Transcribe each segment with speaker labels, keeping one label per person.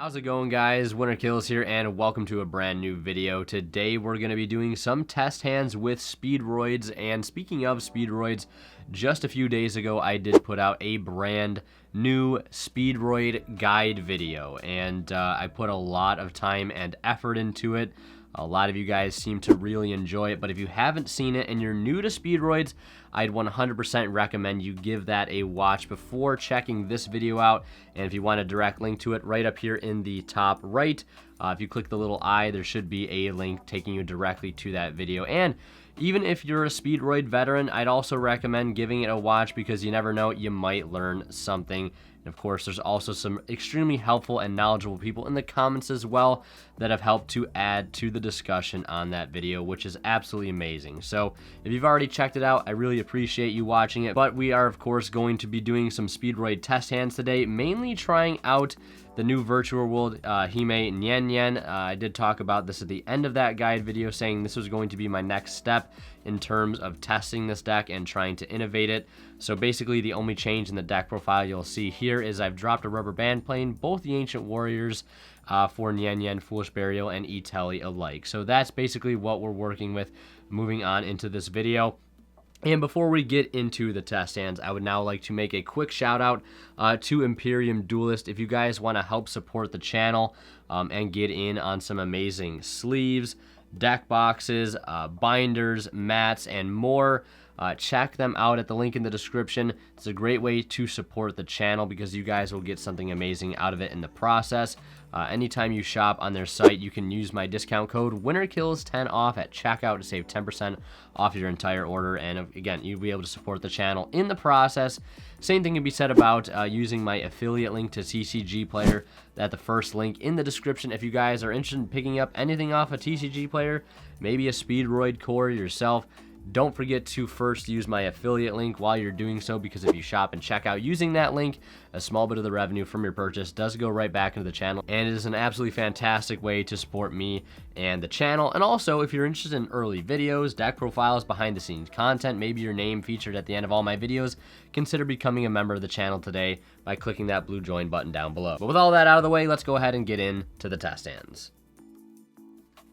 Speaker 1: How's it going, guys? Winter Kills here, and welcome to a brand new video. Today we're going to be doing some test hands with Speedroids, and speaking of Speedroids, just a few days ago I did put out a brand new Speedroid guide video, and I put a lot of time and effort into it. A lot of you guys seem to really enjoy it, but if you haven't seen it and you're new to Speedroids, I'd 100% recommend you give that a watch before checking this video out. And if you want a direct link to it, right up here in the top right, if you click the little I, there should be a link taking you directly to that video. And even if you're a Speedroid veteran, I'd also recommend giving it a watch because you never know, you might learn something. And of course, there's also some extremely helpful and knowledgeable people in the comments as well that have helped to add to the discussion on that video, which is absolutely amazing. So if you've already checked it out, I really appreciate you watching it. But we are, of course, going to be doing some Speedroid test hands today, mainly trying out the new Virtual World Hime Nyan Nyan. I did talk about this at the end of that guide video, saying this was going to be my next step in terms of testing this deck and trying to innovate it. So basically the only change in the deck profile you'll see here is I've dropped a rubber band playing both the Ancient Warriors for Nyan Nyan, Foolish Burial, and E-Telly alike. So that's basically what we're working with moving on into this video. And before we get into the test hands, I would now like to make a quick shout out to Imperium Duelist. If you guys want to help support the channel and get in on some amazing sleeves, deck boxes, binders, mats, and more, check them out at the link in the description. It's a great way to support the channel because you guys will get something amazing out of it in the process. Anytime you shop on their site, you can use my discount code WinterKills10 off at checkout to save 10% off your entire order. And again, you'll be able to support the channel in the process. Same thing can be said about using my affiliate link to TCG Player at the first link in the description. If you guys are interested in picking up anything off a TCG Player, maybe a Speedroid core yourself, don't forget to first use my affiliate link while you're doing so, because if you shop and check out using that link, a small bit of the revenue from your purchase does go right back into the channel, and it is an absolutely fantastic way to support me and the channel. And also, if you're interested in early videos, deck profiles, behind the scenes content, maybe your name featured at the end of all my videos, consider becoming a member of the channel today by clicking that blue join button down below. But with all that out of the way, let's go ahead and get into the test hands.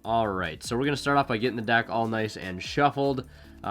Speaker 1: Alright, so we're going to start off by getting the deck all nice and shuffled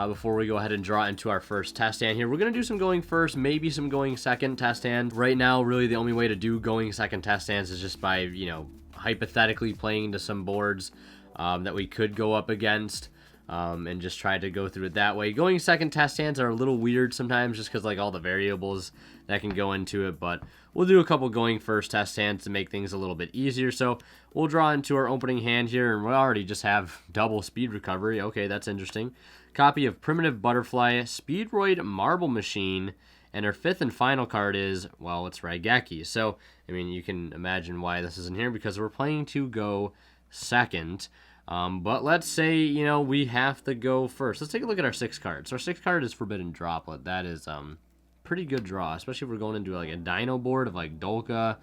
Speaker 1: before we go ahead and draw into our first test hand here. We're going to do some going first, maybe some going second test hand. Right now, really the only way to do going second test hands is just by, you know, hypothetically playing into some boards that we could go up against and just try to go through it that way. Going second test hands are a little weird sometimes just because like all the variables that can go into it, but we'll do a couple going first test hands to make things a little bit easier. So we'll draw into our opening hand here, and we already just have double speed recovery. Okay, that's interesting. Copy of Primitive Butterfly, Speedroid Marble Machine, and our fifth and final card is, well, it's Raigeki. So, I mean, you can imagine why this isn't here because we're playing to go second. But let's say, you know, we have to go first. Let's take a look at our sixth card. So our sixth card is Forbidden Droplet. That is pretty good draw, especially if we're going into like a dino board of like Dolka,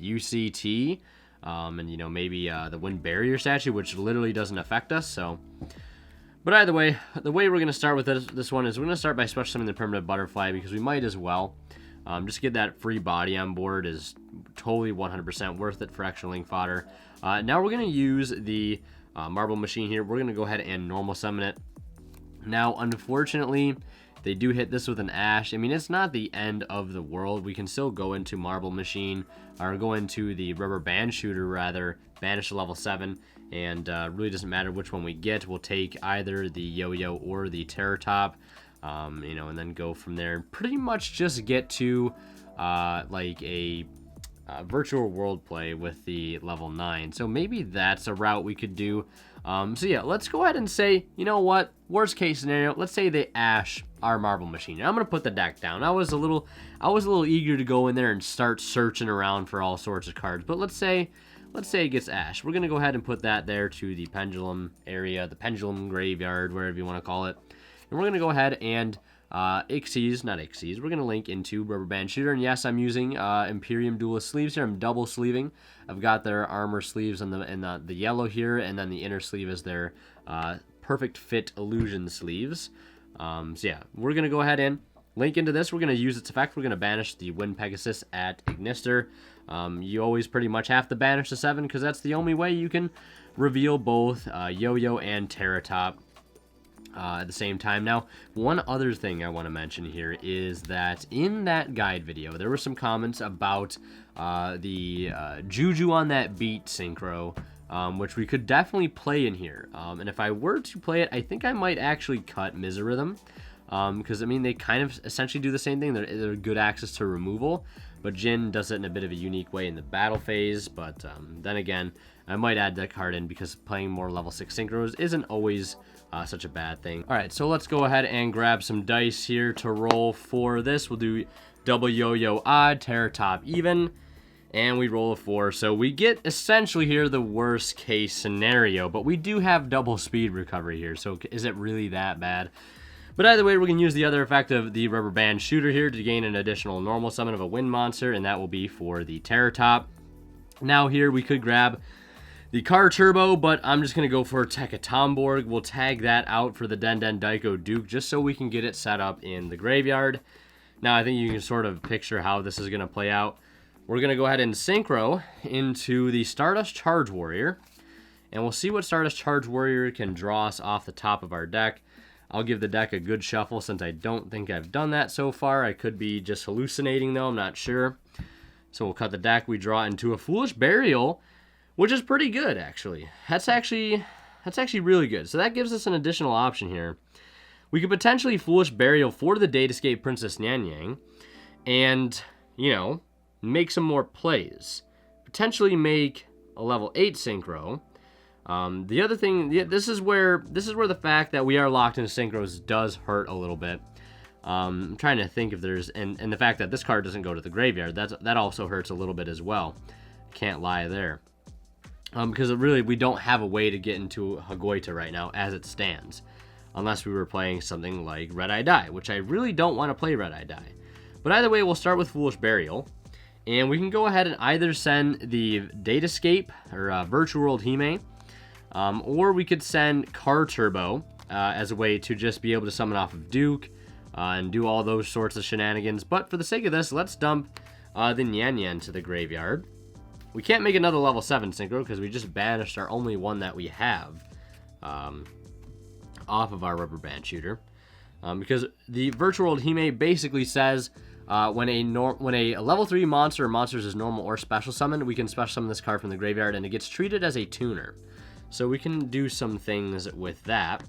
Speaker 1: UCT, and, you know, maybe the Wind Barrier statue, which literally doesn't affect us, so... But either way, the way we're going to start with this one is we're going to start by special summoning the Primitive Butterfly because we might as well. Just get that free body on board is totally 100% worth it for extra link fodder. Now we're going to use the Marble Machine here. We're going to go ahead and normal summon it. Now, unfortunately, they do hit this with an Ash. I mean, it's not the end of the world. We can still go into Marble Machine, or go into the Rubber Band Shooter, rather, banish to level 7. And really doesn't matter which one we get. We'll take either the Yo-Yo or the Terror Top, you know, and then go from there. Pretty much just get to like a virtual world play with the level 9. So maybe that's a route we could do. So yeah, let's go ahead and say, you know what, worst case scenario, let's say they Ash our Marble Machine. I'm gonna put the deck down. I was a little eager to go in there and start searching around for all sorts of cards, but let's say it gets Ash. We're going to go ahead and put that there to the pendulum area, the pendulum graveyard, wherever you want to call it. And we're going to go ahead and we're going to link into Rubber Band Shooter. And yes, I'm using Imperium Duelist sleeves here. I'm double sleeving. I've got their armor sleeves in the yellow here, and then the inner sleeve is their Perfect Fit Illusion sleeves. So yeah, we're going to go ahead and link into this. We're going to use its effect. We're going to banish the Wind Pegasus at Ignister. You always pretty much have to banish the 7 because that's the only way you can reveal both Yo-Yo and Terratop at the same time. Now, one other thing I want to mention here is that in that guide video, there were some comments about the Juju on that beat synchro, which we could definitely play in here. And if I were to play it, I think I might actually cut Miserythm, because, I mean, they kind of essentially do the same thing. They're good access to removal, but Jin does it in a bit of a unique way in the battle phase. But then again, I might add that card in because playing more level 6 synchros isn't always such a bad thing. All right, so let's go ahead and grab some dice here to roll for this. We'll do double Yo-Yo odd, Terratop even, and we roll a 4. So we get essentially here the worst case scenario, but we do have double speed recovery here. So is it really that bad? But either way, we're going to use the other effect of the Rubber Band Shooter here to gain an additional normal summon of a wind monster, and that will be for the Terratop. Now here we could grab the Car Turbo, but I'm just going to go for Tekatomborg. We'll tag that out for the Den Den Daiko Duke just so we can get it set up in the graveyard. Now I think you can sort of picture how this is going to play out. We're going to go ahead and synchro into the Stardust Charge Warrior, and we'll see what Stardust Charge Warrior can draw us off the top of our deck. I'll give the deck a good shuffle since I don't think I've done that so far. I could be just hallucinating though, I'm not sure. So we'll cut the deck. We draw into a Foolish Burial, which is pretty good, actually. That's actually really good. So that gives us an additional option here. We could potentially Foolish Burial for the Datascape Princess Nian Yang and, you know, make some more plays. Potentially make a level 8 synchro. The other thing, this is where the fact that we are locked into synchros does hurt a little bit. I'm trying to think if there's, and the fact that this card doesn't go to the graveyard, that also hurts a little bit as well. Can't lie there. Because really, we don't have a way to get into Hagoita right now as it stands. Unless we were playing something like Red Eye Die, which I really don't want to play Red Eye Die. But either way, we'll start with Foolish Burial. And we can go ahead and either send the Datascape, or Virtual World Hime, or we could send Car Turbo as a way to just be able to summon off of Duke and do all those sorts of shenanigans. But for the sake of this, let's dump the Nian Yan to the graveyard. We can't make another level 7 synchro because we just banished our only one that we have off of our Rubber Band Shooter. Because the Virtual World Hime basically says when a level 3 monster or monsters is normal or special summon, we can special summon this card from the graveyard and it gets treated as a tuner. So we can do some things with that.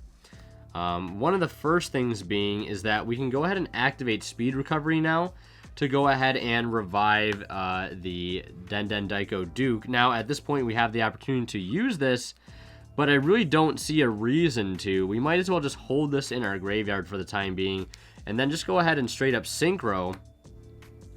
Speaker 1: One of the first things being is that we can go ahead and activate Speed Recovery now to go ahead and revive the Den Den Daiko Duke. Now, at this point, we have the opportunity to use this, but I really don't see a reason to. We might as well just hold this in our graveyard for the time being, and then just go ahead and straight up synchro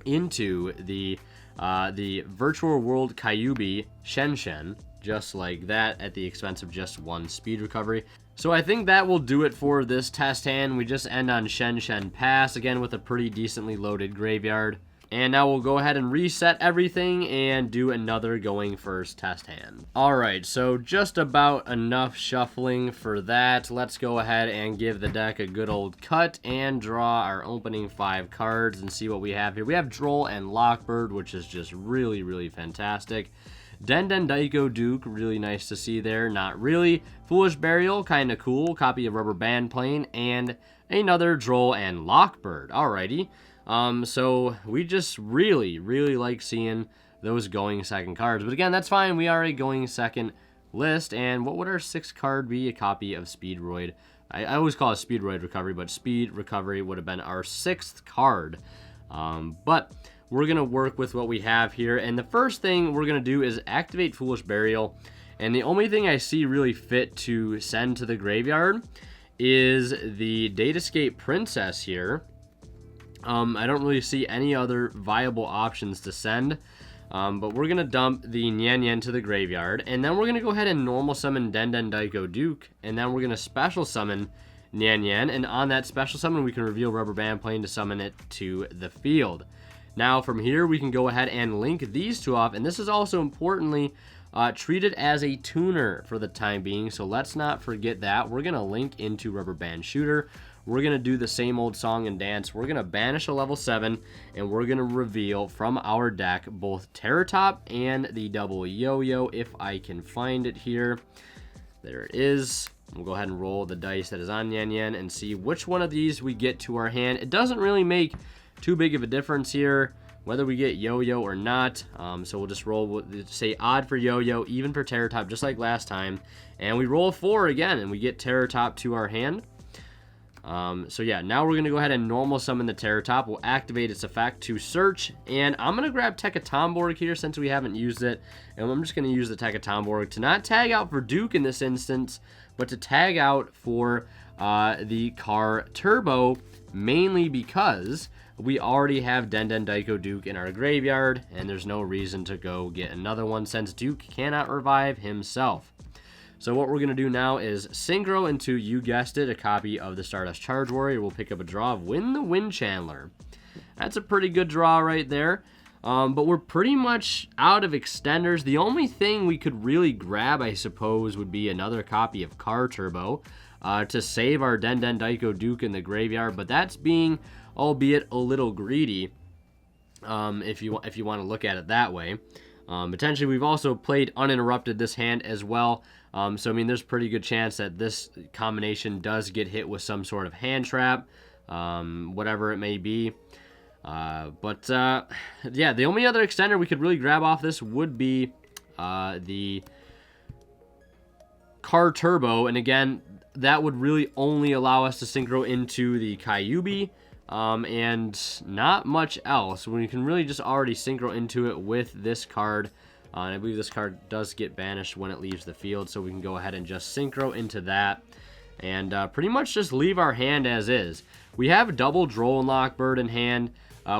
Speaker 1: into the Virtual World Kyubi Shen, just like that, at the expense of just 1 speed recovery. So I think that will do it for this test hand. We just end on Shen Pass, again with a pretty decently loaded graveyard. And now we'll go ahead and reset everything and do another going first test hand. Alright, so just about enough shuffling for that. Let's go ahead and give the deck a good old cut and draw our opening 5 cards and see what we have here. We have Droll and Lockbird, which is just really, really fantastic. Den Den Daiko Duke, really nice to see there. Not really. Foolish Burial, kind of cool. Copy of Rubber Band Plane, and another Droll and Lockbird. Alrighty. So we just really, really like seeing those going second cards. But again, that's fine. We are a going second list. And what would our 6th card be? A copy of Speedroid. I always call it Speedroid Recovery, but Speed Recovery would have been our 6th card. But we're going to work with what we have here. And the first thing we're going to do is activate Foolish Burial. And the only thing I see really fit to send to the graveyard is the Datascape Princess here. I don't really see any other viable options to send. But we're going to dump the Nian Yan to the graveyard. And then we're going to go ahead and normal summon Den Den Daiko Duke. And then we're going to special summon Nian Yan. And on that special summon, we can reveal Rubber Band Plane to summon it to the field. Now from here, we can go ahead and link these 2 off. And this is also importantly treated as a tuner for the time being. So let's not forget that. We're going to link into Rubber Band Shooter. we're going to do the same old song and dance. We're going to banish a level 7, and we're going to reveal from our deck both Terror Top and the double Yo-Yo, if I can find it here. There it is. We'll go ahead and roll the dice that is on Yan Yan and see which one of these we get to our hand. It doesn't really make too big of a difference here whether we get Yo-Yo or not. So we'll just roll, we'll say odd for Yo-Yo, even for Terror Top, just like last time. And we roll 4 again, and we get Terror Top to our hand. So yeah, now we're going to go ahead and normal summon the Terror Top. We'll activate its effect to search, and I'm going to grab Tekatomborg here since we haven't used it, and I'm just going to use the Tekatomborg to not tag out for Duke in this instance, but to tag out for the Car Turbo, mainly because we already have Den Daiko Duke in our graveyard, and there's no reason to go get another one since Duke cannot revive himself. So what we're going to do now is synchro into, you guessed it, a copy of the Stardust Charge Warrior. We'll pick up a draw of Win the Wind Chandler. That's a pretty good draw right there. But we're pretty much out of extenders. The only thing we could really grab, I suppose, would be another copy of Car Turbo to save our Den Daiko Duke in the graveyard. But that's being, albeit a little greedy, if you want to look at it that way. Potentially, we've also played uninterrupted this hand as well. So, I mean, there's a pretty good chance that this combination does get hit with some sort of hand trap, whatever it may be. Yeah, the only other extender we could really grab off this would be the Car Turbo. And again, that would really only allow us to synchro into the Kyubi. And not much else. We can really just already synchro into it with this card. And I believe this card does get banished when it leaves the field, so we can go ahead and just synchro into that. And pretty much just leave our hand as is. We have double Droll and Lockbird in hand.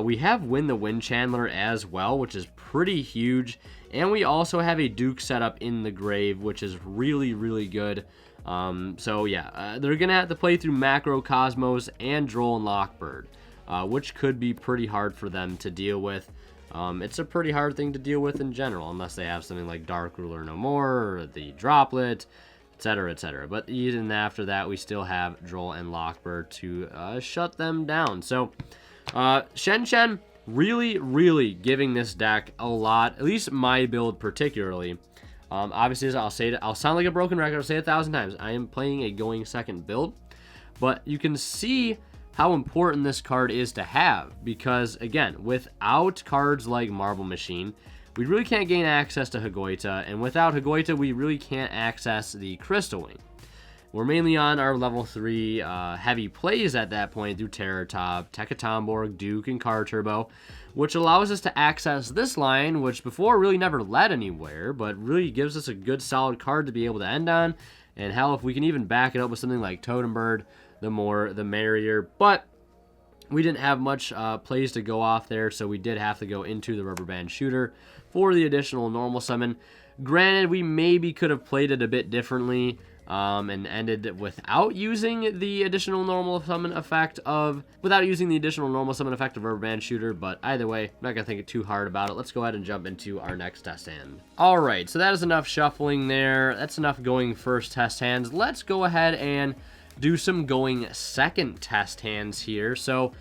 Speaker 1: We have Win the Wind Chandler as well, which is pretty huge. And we also have a Duke setup in the grave, which is really, really good. So yeah, they're going to have to play through Macro Cosmos and Droll and Lockbird, which could be pretty hard for them to deal with. It's a pretty hard thing to deal with in general, unless they have something like Dark Ruler No More, or the Droplet, etc., etc. But even after that, we still have Droll and Lockbird to shut them down. So, Shen Shen really, really giving this deck a lot, at least my build particularly. Obviously, I'll sound like a broken record, I'll say it 1,000 times. I am playing a going second build, but you can see how important this card is to have, because again, without cards like Marble Machine, we really can't gain access to Hagoita, and without Hagoita, we really can't access the Crystal Wing. We're mainly on our level 3 heavy plays at that point through Terror Top, Tekatomborg, Duke, and Car Turbo, which allows us to access this line, which before really never led anywhere, but really gives us a good solid card to be able to end on. And hell, if we can even back it up with something like Totem Bird, the more the merrier. But we didn't have much plays to go off there, so we did have to go into the Rubber Band Shooter for the additional normal summon. Granted, we maybe could have played it a bit differently and ended without using the additional normal summon effect of Rubber Band Shooter, but either way, I'm not gonna think too hard about it. Let's go ahead and jump into our next test hand. All right, so that is enough shuffling there. That's enough going first test hands. Let's go ahead and do some going second test hands here. So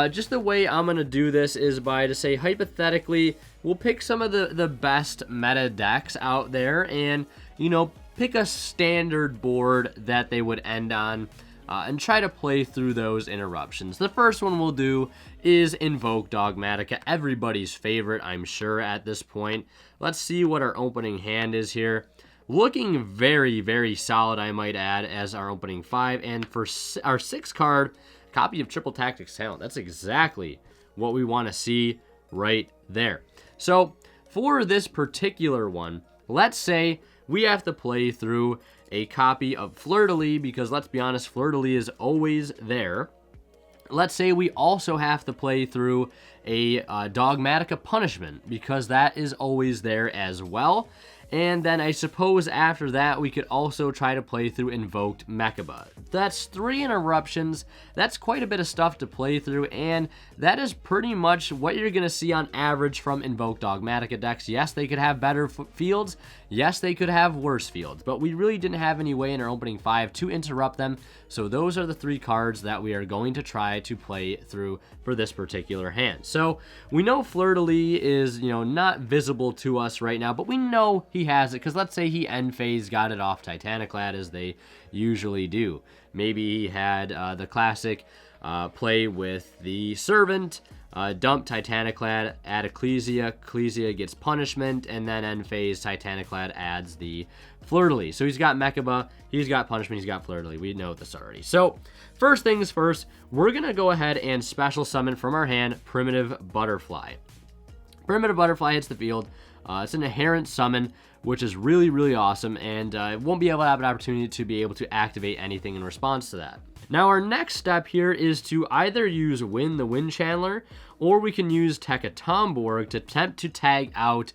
Speaker 1: just the way I'm going to do this is by to say, hypothetically, we'll pick some of the best meta decks out there and, you know, pick a standard board that they would end on and try to play through those interruptions. The first one we'll do is Invoke Dogmatica, everybody's favorite, I'm sure, at this point. Let's see what our opening hand is here. Looking very, very solid, I might add, as our opening 5. And for our 6th card, copy of Triple Tactics Talent. That's exactly what we want to see right there. So for this particular one, let's say we have to play through a copy of Fleur-de-Lis, because let's be honest, Fleur-de-Lis is always there. Let's say we also have to play through a Dogmatica Punishment, because that is always there as well. And then I suppose after that, we could also try to play through Invoked Mechaba. That's 3 interruptions. That's quite a bit of stuff to play through, and that is pretty much what you're going to see on average from Invoked Dogmatica decks. Yes, they could have better fields. Yes, they could have worse fields, but we really didn't have any way in our opening 5 to interrupt them. So those are the 3 cards that we are going to try to play through for this particular hand. So we know Fleur-de-Lis is, not visible to us right now, but we know he has it because let's say he end phase got it off Titaniclad as they usually do. Maybe he had the classic play with the Servant, dump Titaniclad, add Ecclesia, Ecclesia gets punishment, and then end phase Titaniclad adds the Fleur-de-Lis. So he's got Mechaba, he's got punishment, he's got Fleur-de-Lis. We know this already. So first things first, we're going to go ahead and special summon from our hand Primitive Butterfly. Primitive Butterfly hits the field. It's an inherent summon, which is really, really awesome, and won't be able to have an opportunity to be able to activate anything in response to that. Now, our next step here is to either use Win the Wind Channeler, or we can use Tekatomborg to attempt to tag out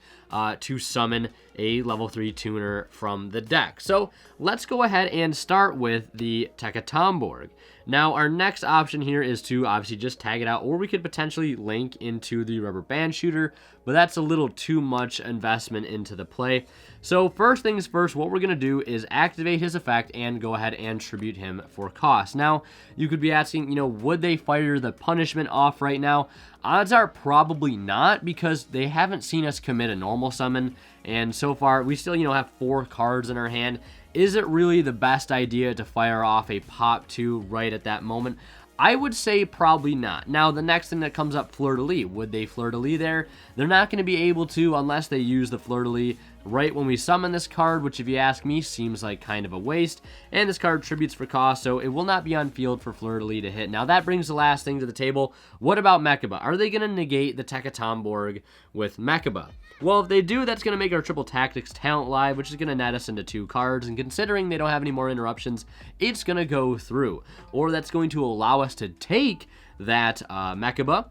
Speaker 1: to summon a level 3 tuner from the deck. So let's go ahead and start with the Tekatomborg. Now, our next option here is to obviously just tag it out, or we could potentially link into the Rubber Band Shooter, but that's a little too much investment into the play. So first things first, what we're going to do is activate his effect and go ahead and tribute him for cost. Now, you could be asking, would they fire the punishment off right now? Odds are probably not, because they haven't seen us commit a normal summon, and so far we still, have 4 cards in our hand. Is it really the best idea to fire off a pop 2 right at that moment? I would say probably not. Now, the next thing that comes up, Fleur-de-Lis. Would they Fleur-de-Lis there? They're not going to be able to unless they use the Fleur-de-Lis right when we summon this card, which if you ask me, seems like kind of a waste. And this card tributes for cost, so it will not be on field for Fleur-de-Lis to hit. Now, that brings the last thing to the table. What about Mechaba? Are they going to negate the Tekatomborg with Mechaba? Well, if they do, that's going to make our Triple Tactics talent live, which is going to net us into 2 cards, and considering they don't have any more interruptions, it's going to go through. Or that's going to allow us to take that Mechaba,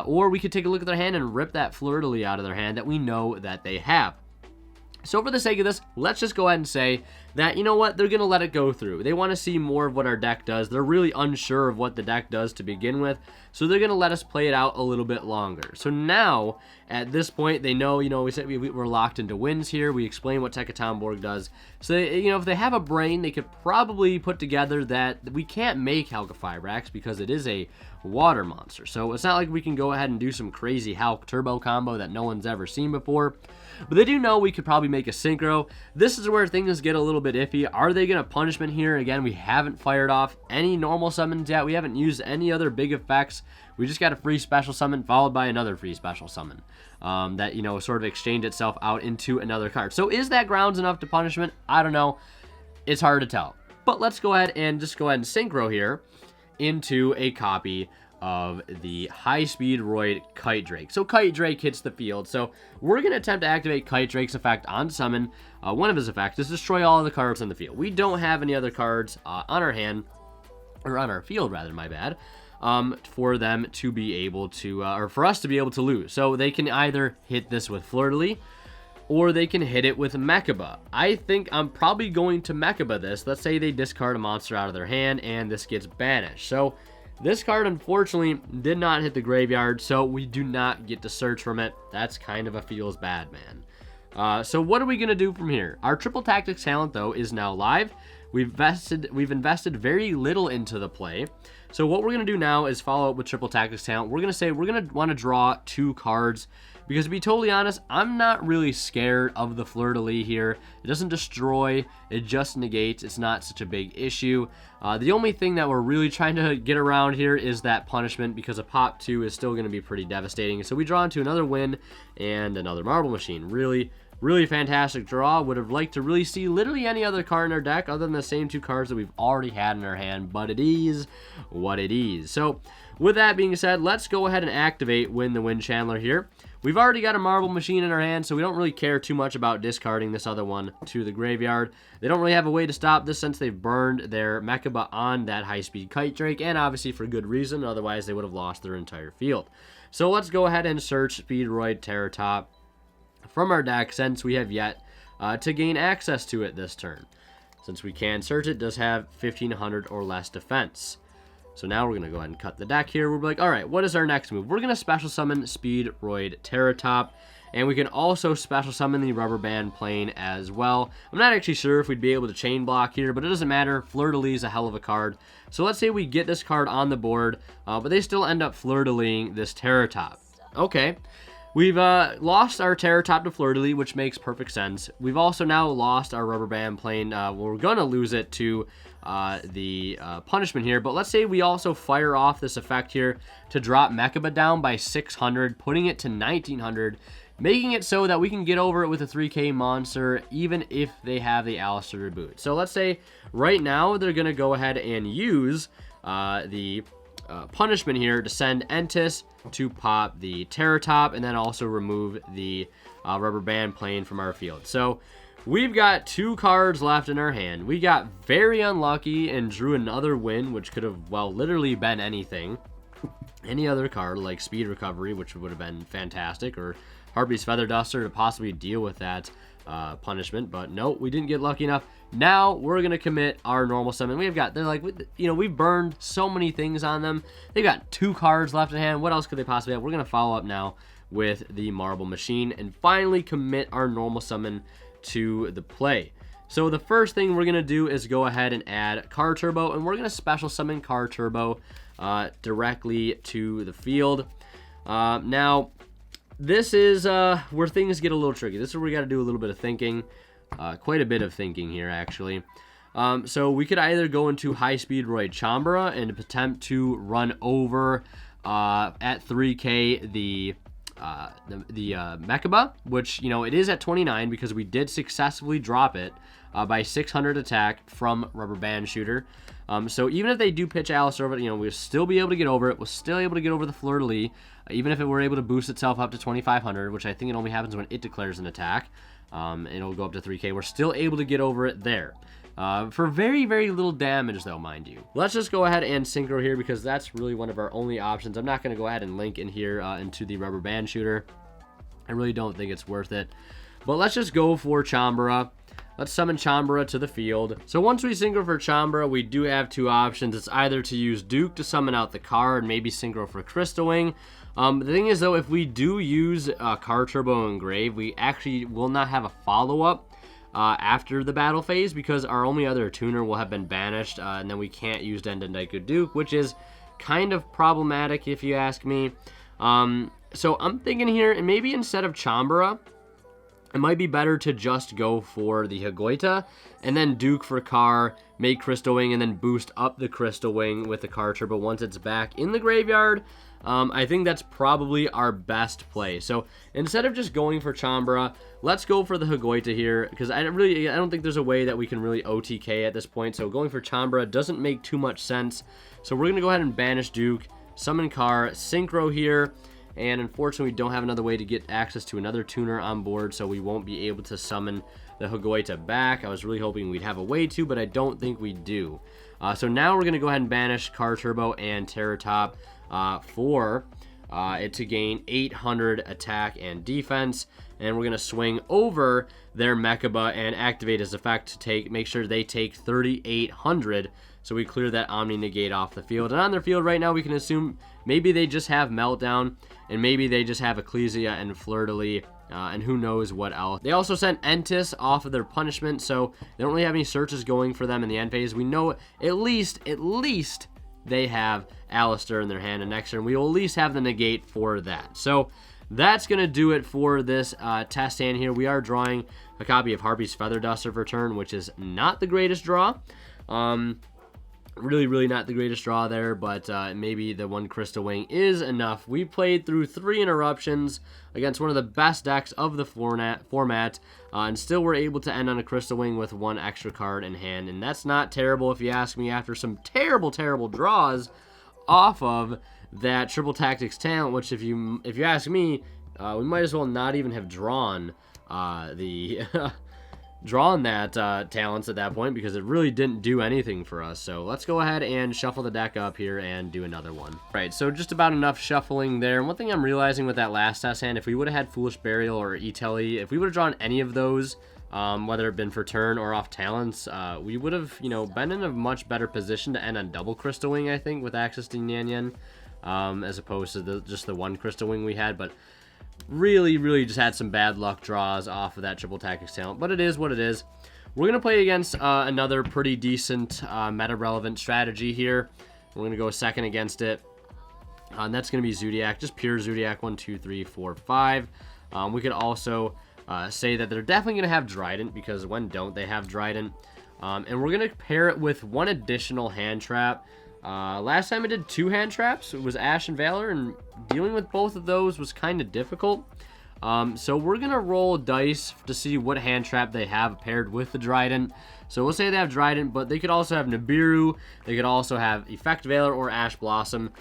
Speaker 1: or we could take a look at their hand and rip that Fleur-de-Lis out of their hand that we know that they have. So for the sake of this, let's just go ahead and say that, they're going to let it go through. They want to see more of what our deck does. They're really unsure of what the deck does to begin with, so they're going to let us play it out a little bit longer. So now, at this point, they know, we said we're locked into wins here. We explain what Tekatomborg does. So, if they have a brain, they could probably put together that we can't make Halqifibrax because it is a water monster. So it's not like we can go ahead and do some crazy Hulk turbo combo that no one's ever seen before. But they do know we could probably make a synchro. This is where things get a little bit iffy. Are they going to punishment here? Again, we haven't fired off any normal summons yet. We haven't used any other big effects. We just got a free special summon followed by another free special summon that, sort of exchanged itself out into another card. So is that grounds enough to punishment? I don't know. It's hard to tell. But let's go ahead and synchro here into a copy of the High Speedroid Kite Drake. So Kite Drake hits the field. So we're going to attempt to activate Kite Drake's effect on summon. One of his effects is destroy all of the cards in the field. We don't have any other cards on our hand, or on our field rather, my bad, for them to be able to, or for us to be able to lose. So they can either hit this with Fleur-de-Lis, or they can hit it with Mechaba. I think I'm probably going to Mechaba this. Let's say they discard a monster out of their hand and this gets banished. So this card, unfortunately, did not hit the graveyard, so we do not get to search from it. That's kind of a feels bad, man. So what are we going to do from here? Our Triple Tactics talent, though, is now live. We've invested very little into the play. So what we're going to do now is follow up with Triple Tactics talent. We're going to say we're going to want to draw 2 cards. Because to be totally honest, I'm not really scared of the Fleur-de-Lis here. It doesn't destroy, it just negates. It's not such a big issue. The only thing that we're really trying to get around here is that punishment, because a pop 2 is still going to be pretty devastating. So we draw into another win and another Marble Machine. Really fantastic draw. Would have liked to really see literally any other card in our deck other than the same 2 cards that we've already had in our hand, but it is what it is. So with that being said, let's go ahead and activate Win the Wind Channeler here. We've already got a Marble Machine in our hand, so we don't really care too much about discarding this other one to the graveyard. They don't really have a way to stop this since they've burned their Mechaba on that high-speed Kite Drake, and obviously for good reason, otherwise they would have lost their entire field. So let's go ahead and search Speedroid Terratop from our deck, since we have yet to gain access to it this turn. Since we can search it, does have 1500 or less defense. So now we're going to go ahead and cut the deck here. We're like, all right, what is our next move? We're going to special summon Speedroid Terratop. And we can also special summon the Rubber Band Plane as well. I'm not actually sure if we'd be able to chain block here, but it doesn't matter. Fleur-de-lis is a hell of a card. So let's say we get this card on the board, but they still end up fleur-de-lising this Terratop. Okay. We've lost our Terratop to Fleur-de-lis, which makes perfect sense. We've also now lost our Rubber Band Plane. We're going to lose it to the punishment here. But let's say we also fire off this effect here to drop Mechaba down by 600, putting it to 1900, making it so that we can get over it with a 3K monster, even if they have the Alistair reboot. So let's say right now they're going to go ahead and use the punishment here to send Entis to pop the Terratop, and then also remove the Rubber Band Plane from our field. So we've got 2 cards left in our hand. We got very unlucky and drew another win, which could have, well, literally been anything. Any other card, like Speed Recovery, which would have been fantastic, or Harpy's Feather Duster to possibly deal with that punishment, but no, we didn't get lucky enough. Now we're going to commit our normal summon. They're like, you know, we've burned so many things on them. They've got 2 cards left in hand. What else could they possibly have? We're going to follow up now with the Marble Machine and finally commit our normal summon to the play. So the first thing we're going to do is go ahead and add Car Turbo, and we're going to special summon Car Turbo directly to the field. Now, this is where things get a little tricky. This is where we got to do a little bit of thinking. Quite a bit of thinking here, actually. So we could either go into High Speedroid Chambra and attempt to run over at 3K the Mechaba, which, you know, it is at 29 because we did successfully drop it by 600 attack from Rubber Band Shooter. So even if they do pitch Alice over it, you know, we'll still be able to get over it. We'll still be able to get over the Fleur-de-lis, even if it were able to boost itself up to 2500, which I think it only happens when it declares an attack. It'll go up to 3K. We're still able to get over it there. For very, very little damage, though, mind you. Let's just go ahead and Synchro here because that's really one of our only options. I'm not going to go ahead and link in here into the Rubber Band Shooter. I really don't think it's worth it. But let's just go for Chambra. Let's summon Chambra to the field. So once we Synchro for Chambra, we do have 2 options. It's either to use Duke to summon out the card, maybe Synchro for Crystal Wing. The thing is, though, if we do use Car Turbo Engrave, we actually will not have a follow-up after the battle phase because our only other tuner will have been banished, and then we can't use Dendendaiku Duke, which is kind of problematic if you ask me. So I'm thinking here, and maybe instead of Chambra, it might be better to just go for the Higoita and then Duke for Car, make Crystal Wing, and then boost up the Crystal Wing with the Car Turbo once it's back in the graveyard. I think that's probably our best play. So instead of just going for Chambra, let's go for the Higoita here because I don't think there's a way that we can really OTK at this point. So going for Chambra doesn't make too much sense. So we're going to go ahead and banish Duke, summon Car, Synchro here. And unfortunately, we don't have another way to get access to another tuner on board, so we won't be able to summon the Higoita back. I was really hoping we'd have a way to, but I don't think we do. So now we're going to go ahead and banish Car Turbo and Terratop for it to gain 800 attack and defense. And we're going to swing over their Mechaba and activate his effect to make sure they take 3,800. So we clear that Omni Negate off the field. And on their field right now, we can assume maybe they just have Meltdown, and maybe they just have Ecclesia and Fleur-de-lis, and who knows what else. They also sent Entis off of their punishment, so they don't really have any searches going for them in the end phase. We know at least they have Alistair in their hand, and next turn we will at least have the negate for that. So that's going to do it for this test hand here. We are drawing a copy of Harpy's Feather Duster for turn, which is not the greatest draw. Really not the greatest draw there, but maybe the 1 Crystal Wing is enough. We played through 3 interruptions against one of the best decks of the format, and still were able to end on a Crystal Wing with 1 extra card in hand, and that's not terrible if you ask me after some terrible draws off of that Triple Tactics talent, which if you ask me, we might as well not even have drawn that talents at that point because it really didn't do anything for us. So let's go ahead and shuffle the deck up here and do another one. Right, so just about enough shuffling there. And one thing I'm realizing with that last test hand, if we would have had Foolish Burial or E-Telly, if we would have drawn any of those whether it been for turn or off talents, we would have, you know, been in a much better position to end on double Crystal Wing, I think, with access to Yan Yan, as opposed to just the one Crystal Wing we had. But really just had some bad luck draws off of that triple tactics talent. But it is what it is. We're going to play against another pretty decent meta-relevant strategy here. We're going to go second against it. And that's going to be Zodiac, just pure Zodiac, 1, 2, 3, 4, 5. We could also say that they're definitely going to have Trident, because when don't they have Trident? And we're going to pair it with one additional hand trap. Last time I did 2 hand traps, it was Ash and Valor, and dealing with both of those was kind of difficult. So we're going to roll dice to see what hand trap they have paired with the Trident. So we'll say they have Trident, but they could also have Nibiru, they could also have Effect Valor or Ash Blossom.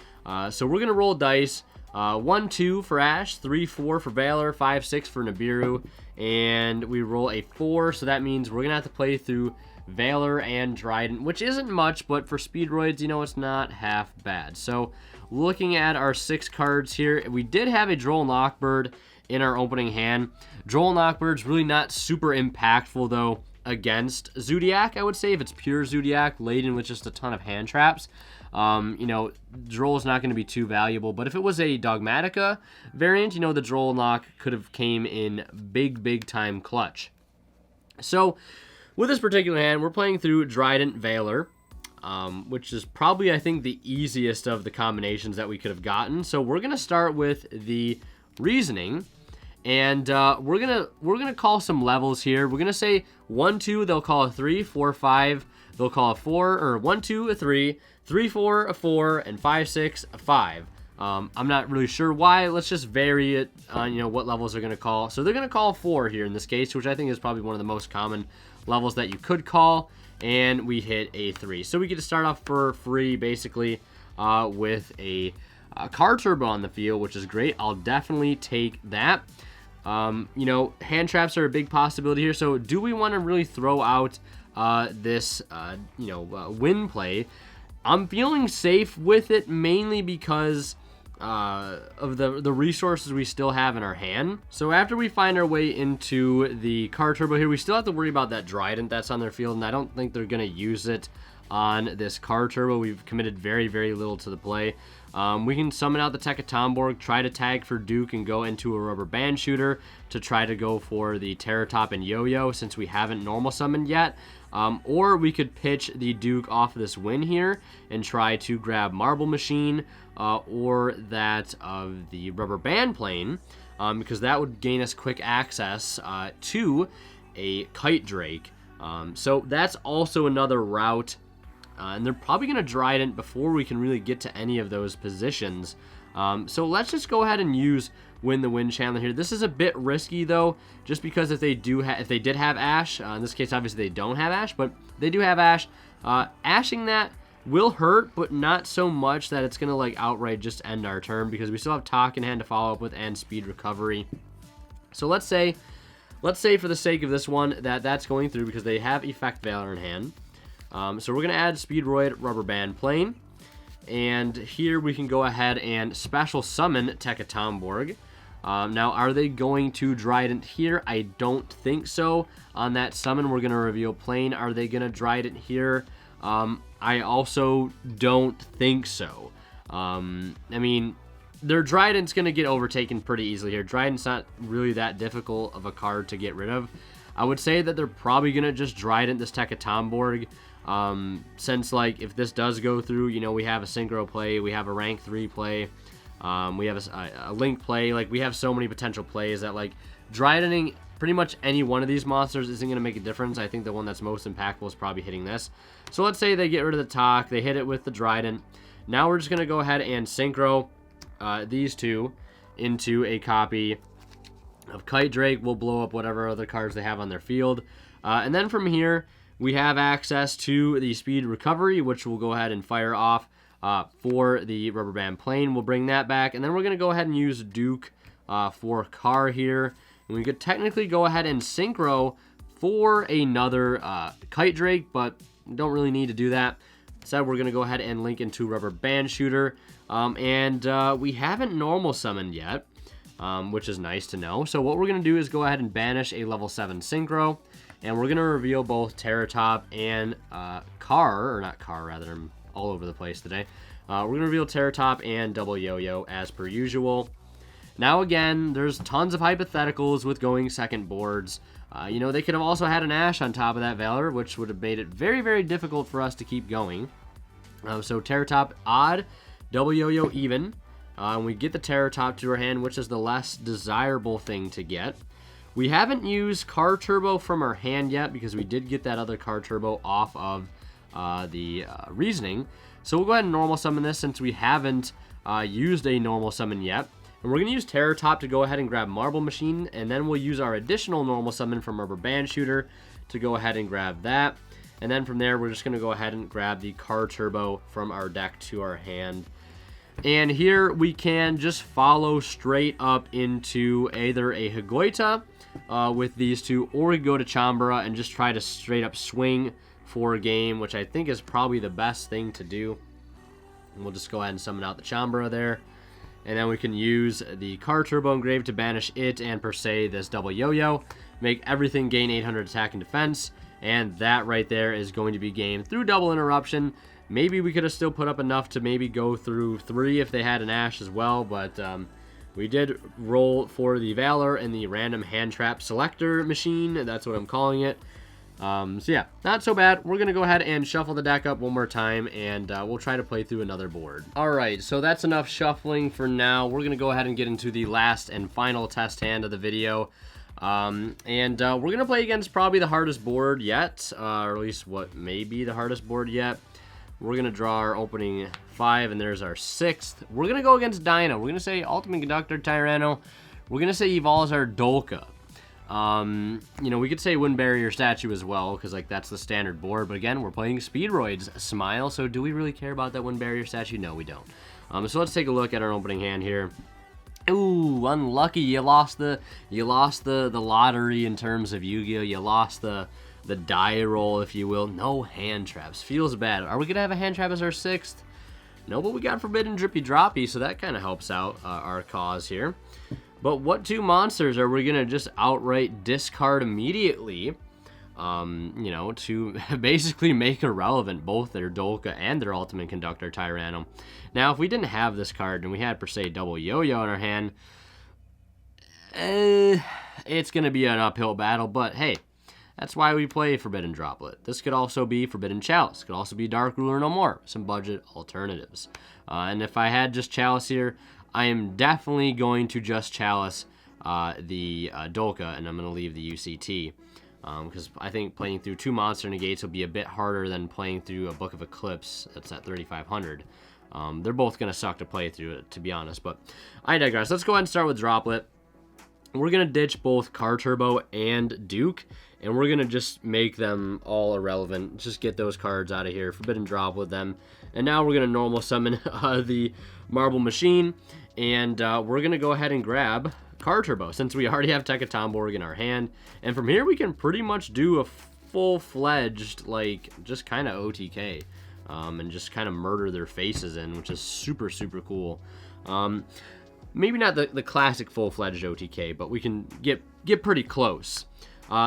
Speaker 1: So we're going to roll dice. 1, 2 for Ash, 3, 4 for Valor, 5, 6 for Nibiru, and we roll a 4, so that means we're going to have to play through Valor and Trident, which isn't much, but for Speedroids, you know, it's not half bad. So looking at our 6 cards here, we did have a Droll Knockbird in our opening hand. Droll Knockbird's really not super impactful, though, against Zodiac, I would say, if it's pure Zodiac laden with just a ton of hand traps. You know, Droll is not going to be too valuable, but if it was a Dogmatica variant, you know, the Droll Knock could have came in big time clutch. So with this particular hand, we're playing through Trident Valor, which is probably, I think, the easiest of the combinations that we could have gotten. So we're going to start with the Reasoning, and we're gonna call some levels here. We're gonna say 1, 2, they'll call a 3, 4, 5, they'll call a 4, or 1, 2, a 3, 3, 4, a 4, and 5, 6, a 5. I'm not really sure why. Let's just vary it on, you know, what levels they're gonna call. So they're gonna call 4 here in this case, which I think is probably one of the most common levels that you could call, and we hit a 3. So we get to start off for free, basically, with a car turbo on the field, which is great. I'll definitely take that. You know, hand traps are a big possibility here. So do we want to really throw out this, you know, win play? I'm feeling safe with it, mainly because of the resources we still have in our hand. So after we find our way into the car turbo here, we still have to worry about that Trident that's on their field, and I don't think they're going to use it on this car turbo. We've committed very little to the play. We can summon out the Tekatomborg, try to tag for Duke, and go into a Rubber Band Shooter to try to go for the Terratop and Yo-Yo, since we haven't normal summoned yet. Or we could pitch the Duke off of this win here and try to grab Marble Machine or that of the Rubber Band Plane, because that would gain us quick access to a Kite Drake. So that's also another route. And they're probably going to Trident before we can really get to any of those positions. So let's just go ahead and use Win the Wind Chandler here. This is a bit risky, though, just because if they did have Ash, in this case, obviously they don't have Ash, but they do have Ash. Ashing that will hurt, but not so much that it's going to like outright just end our turn, because we still have Talk in hand to follow up with and Speed Recovery. So let's say for the sake of this one that that's going through, because they have Effect Valor in hand. So we're going to add Speedroid Rubber Band Plane, and here we can go ahead and special summon Tekatomborg. Now, are they going to Trident here? I don't think so. On that summon, we're going to reveal Plane. Are they going to Trident here? I also don't think so. I mean, their Trident's going to get overtaken pretty easily here. Trident's not really that difficult of a card to get rid of. I would say that they're probably going to just Trident this Tekatomborg. Since, like, if this does go through, you know, we have a Synchro play, we have a rank 3 play, we have a Link play. Like, we have so many potential plays that, like, Tridenting pretty much any one of these monsters isn't going to make a difference. I think the one that's most impactful is probably hitting this. So let's say they get rid of the Talk, they hit it with the Trident. Now we're just going to go ahead and Synchro these two into a copy of Kite Drake. We'll blow up whatever other cards they have on their field. And then from here, we have access to the Speed Recovery, which we'll go ahead and fire off for the Rubber Band Plane. We'll bring that back. And then we're going to go ahead and use Duke for Car here. And we could technically go ahead and Synchro for another Kite Drake, but don't really need to do that. Instead, we're going to go ahead and link into Rubber Band Shooter. And we haven't normal summoned yet, which is nice to know. So what we're going to do is go ahead and banish a level 7 Synchro. And we're going to reveal both Terratop and Car, or not Car, rather, I'm all over the place today. We're going to reveal Terratop and Double Yo-Yo as per usual. Now again, there's tons of hypotheticals with going second boards. You know, they could have also had an Ash on top of that Valor, which would have made it very, very difficult for us to keep going. So Terratop odd, Double Yo-Yo even. We get the Terratop to our hand, which is the less desirable thing to get. We haven't used Car Turbo from our hand yet because we did get that other Car Turbo off of the Reasoning. So we'll go ahead and normal summon this since we haven't used a normal summon yet. And we're going to use Terratop to go ahead and grab Marble Machine, and then we'll use our additional normal summon from Rubber Band Shooter to go ahead and grab that. And then from there, we're just going to go ahead and grab the Car Turbo from our deck to our hand. And here we can just follow straight up into either a Higuita with these two, or we go to Chambara and just try to straight up swing for a game, which I think is probably the best thing to do. And we'll just go ahead and summon out the Chambara there. And then we can use the Car Turbo Engrave to banish it and per se this Double Yo-Yo. Make everything gain 800 attack and defense. And that right there is going to be game through Double Interruption. Maybe we could have still put up enough to maybe go through 3 if they had an Ash as well. But we did roll for the Valor and the random hand trap selector machine. That's what I'm calling it. So yeah, not so bad. We're going to go ahead and shuffle the deck up one more time, and we'll try to play through another board. Alright, so that's enough shuffling for now. We're going to go ahead and get into the last and final test hand of the video. We're going to play against probably the hardest board yet, or at least what may be the hardest board yet. We're going to draw our opening 5, and there's our 6th. We're going to go against Dino. We're going to say Ultimate Conductor Tyranno. We're going to say Evolves our Dolka. You know, we could say Wind Barrier Statue as well, because, like, that's the standard board. But, again, we're playing Speedroid's Smile, so do we really care about that Wind Barrier Statue? No, we don't. So let's take a look at our opening hand here. Ooh, unlucky. You lost the lottery in terms of Yu-Gi-Oh! You lost the die roll, if you will. No hand traps. Feels bad. Are we going to have a hand trap as our 6th? No, but we got Forbidden Drippy Droppy, so that kind of helps out our cause here. But what 2 monsters are we going to just outright discard immediately, you know, to basically make irrelevant both their Dolka and their Ultimate Conductor Tyranno? Now, if we didn't have this card and we had, per se, Double Yo-Yo in our hand, it's going to be an uphill battle, but hey, that's why we play Forbidden Droplet. This could also be Forbidden Chalice. Could also be Dark Ruler No More. Some budget alternatives. And if I had just Chalice here, I am definitely going to just Chalice the Dolka, and I'm going to leave the UCT. Because I think playing through 2 monster negates will be a bit harder than playing through a Book of Eclipse that's at 3,500. They're both going to suck to play through, to be honest. But I digress. Let's go ahead and start with Droplet. We're going to ditch both Car Turbo and Duke, and we're going to just make them all irrelevant. Just get those cards out of here. Forbidden Drop with them. And now we're going to normal summon the Marble Machine, and we're going to go ahead and grab Car Turbo, since we already have Tekatomborg in our hand. And from here, we can pretty much do a full-fledged, like, just kind of OTK, and just kind of murder their faces in, which is super, super cool. Maybe not the classic full-fledged OTK, but we can get pretty close.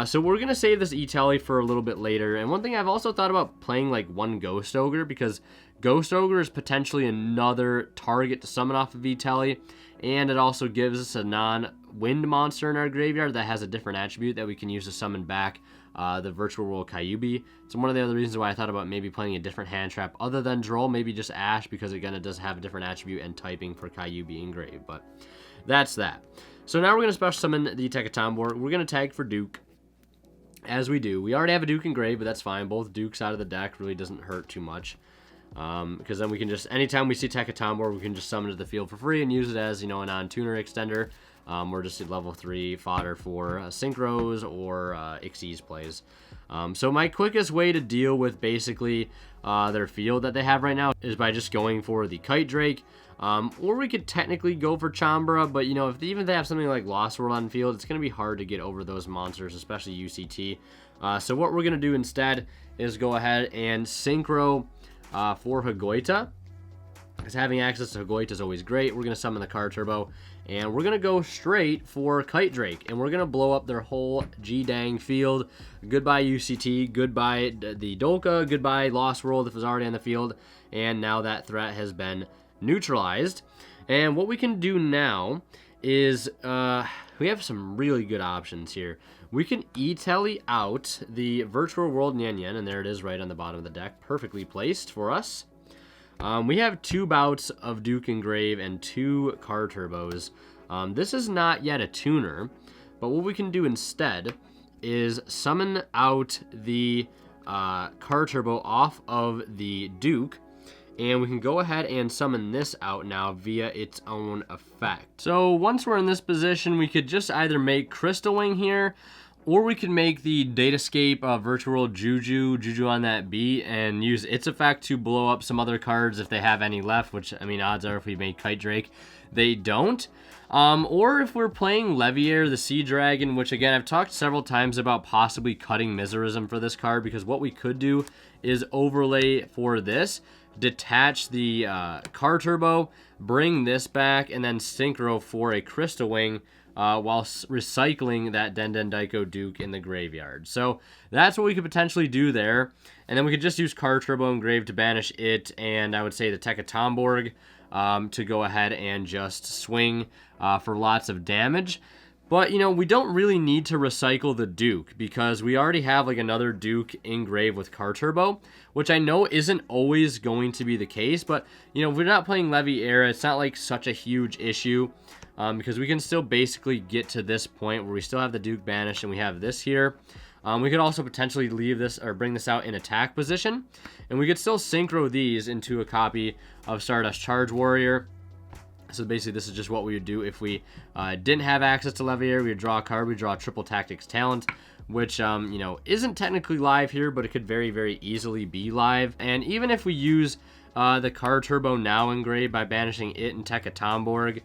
Speaker 1: So we're going to save this E-Telly for a little bit later. And one thing I've also thought about playing like one Ghost Ogre, because Ghost Ogre is potentially another target to summon off of E-Telly. And it also gives us a non-wind monster in our graveyard that has a different attribute that we can use to summon back the Virtual World Kyubi. So one of the other reasons why I thought about maybe playing a different hand trap other than Droll, maybe just Ash, because again, it does have a different attribute and typing for Kyubi engraved. But that's that. So now we're going to special summon the Tekatomborg. We're going to tag for Duke, as we do. We already have a Duke engraved, but that's fine. Both Dukes out of the deck really doesn't hurt too much. Because then we can just, anytime we see Tekatomborg, we can just summon it to the field for free and use it as, you know, a non-tuner extender. Or just a level 3 fodder for Synchros or Xyz plays. So my quickest way to deal with basically their field that they have right now is by just going for the Kite Drake. Or we could technically go for Chambara, but you know, even if they have something like Lost World on field, it's going to be hard to get over those monsters, especially UCT. So what we're going to do instead is go ahead and Synchro for Higuita. because having access to Hagoita is always great. We're going to summon the Car Turbo, and we're going to go straight for Kite Drake, and we're going to blow up their whole G-dang field. Goodbye UCT, goodbye the Dolka, goodbye Lost World if it's already on the field, and now that threat has been neutralized. And what we can do now is we have some really good options here. We can E-Tele out the Virtual World Nyan Nyan, and there it is right on the bottom of the deck, perfectly placed for us. We have 2 bouts of Duke Engrave and 2 Car Turbos. This is not yet a tuner, but what we can do instead is summon out the Car Turbo off of the Duke, and we can go ahead and summon this out now via its own effect. So once we're in this position, we could just either make Crystal Wing here, or we could make the Datascape Virtual World Juju on that beat and use its effect to blow up some other cards if they have any left, which, I mean, odds are if we make Kite Drake, they don't. Or if we're playing Leviair, the Sea Dragon, which, again, I've talked several times about possibly cutting Miserism for this card, because what we could do is overlay for this, detach the Car Turbo, bring this back, and then Synchro for a Crystal Wing, while recycling that Den Daiko Duke in the graveyard. So that's what we could potentially do there. And then we could just use Car Turbo Engrave to banish it, and I would say the Tekka Tomborg to go ahead and just swing for lots of damage. But, you know, we don't really need to recycle the Duke because we already have like another Duke Engrave with Car Turbo, which I know isn't always going to be the case. But, you know, if we're not playing Leviair, it's not like such a huge issue. Because we can still basically get to this point where we still have the Duke banished and we have this here. We could also potentially leave this or bring this out in attack position. And we could still synchro these into a copy of Stardust Charge Warrior. So basically this is just what we would do if we didn't have access to Leviair. We would draw a card, we draw a Triple Tactics Talent, which, you know, isn't technically live here, but it could very, very easily be live. And even if we use the Car Turbo now engraved by banishing it and Tekka Tomborg,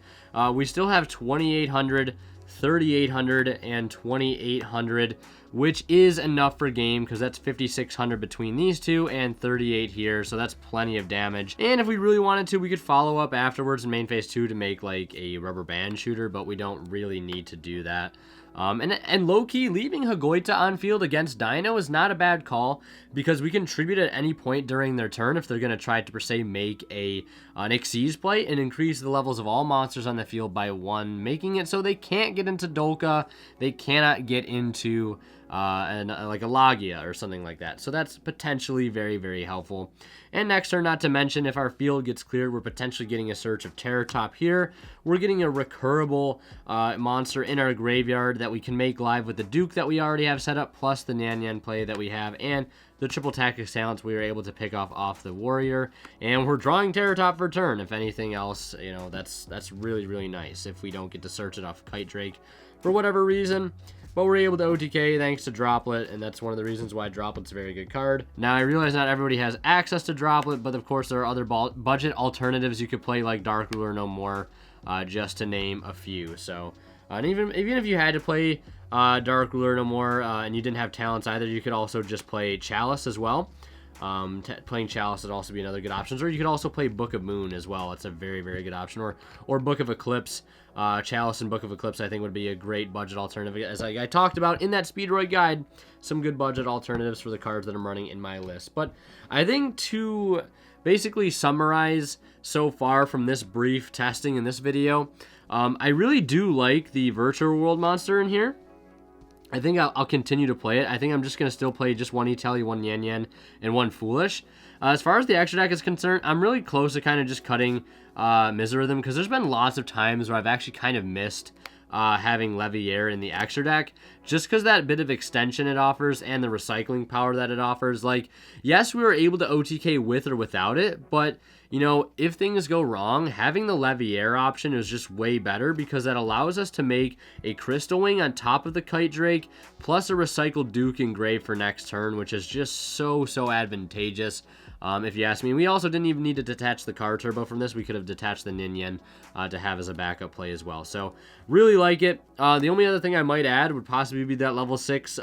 Speaker 1: we still have 2,800, 3,800, and 2,800, which is enough for game because that's 5,600 between these two and 38 here, so that's plenty of damage. And if we really wanted to, we could follow up afterwards in main phase 2 to make like a rubber band shooter, but we don't really need to do that. And low-key, leaving Hagoita on field against Dino is not a bad call because we can tribute at any point during their turn if they're going to try to, per se, make an Xyz play and increase the levels of all monsters on the field by 1, making it so they can't get into Dolka, they cannot get into like a Lagia or something like that. So that's potentially very, very helpful. And next turn, not to mention, if our field gets cleared, we're potentially getting a Search of Terratop here. We're getting a recurable monster in our graveyard that we can make live with the Duke that we already have set up, plus the Nyan Nyan play that we have, and the Triple Tactics Talents we were able to pick off the Warrior. And we're drawing Terratop for turn. If anything else, you know, that's really, really nice if we don't get to search it off Kite Drake for whatever reason. But we're able to OTK thanks to Droplet, and that's one of the reasons why Droplet's a very good card. Now, I realize not everybody has access to Droplet, but of course there are other budget alternatives you could play, like Dark Ruler No More, just to name a few. So, and even if you had to play Dark Ruler No More and you didn't have talents either, you could also just play Chalice as well. Playing Chalice would also be another good option. Or you could also play Book of Moon as well. It's a very, very good option. Or Book of Eclipse. Chalice and Book of Eclipse, I think, would be a great budget alternative. As I talked about in that Speedroid guide, some good budget alternatives for the cards that I'm running in my list. But I think to basically summarize so far from this brief testing in this video, I really do like the Virtual World monster in here. I think I'll continue to play it. I think I'm just going to still play just one E-Tele, one Nyan Nyan, and one Foolish. As far as the extra deck is concerned, I'm really close to kind of just cutting Miserism because there's been lots of times where I've actually kind of missed having Leviair in the extra deck just because that bit of extension it offers and the recycling power that it offers. Like, yes, we were able to OTK with or without it, but you know, if things go wrong, having the Leviair option is just way better because that allows us to make a Crystal Wing on top of the Kite Drake plus a recycled Duke Engrave for next turn, which is just so advantageous. If you ask me. We also didn't even need to detach the Car Turbo from this. We could have detached the Nyan Nyan to have as a backup play as well. So, really like it. The only other thing I might add would possibly be that level 6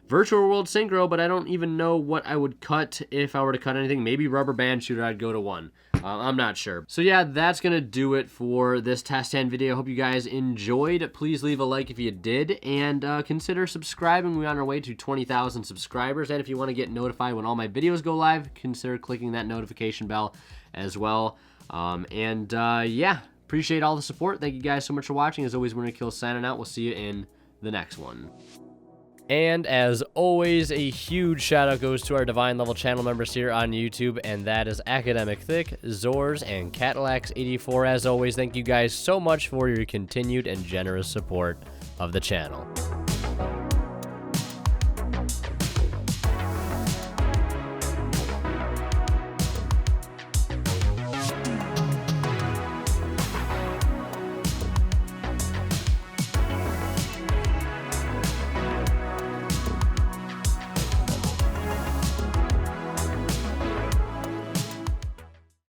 Speaker 1: Virtual World Synchro, but I don't even know what I would cut if I were to cut anything. Maybe Rubber Band Shooter, I'd go to 1. I'm not sure. So yeah, that's gonna do it for this test hand video. Hope you guys enjoyed. Please leave a like if you did, and consider subscribing. We're on our way to 20,000 subscribers, and if you want to get notified when all my videos go live, consider clicking that notification bell as well. Yeah, appreciate all the support. Thank you guys so much for watching. As always, Winner Kills signing out. We'll see you in the next one. And as always, a huge shout out goes to our Divine Level channel members here on YouTube, and that is Academic Thick, Zors, and Cadillacs84. As always, thank you guys so much for your continued and generous support of the channel.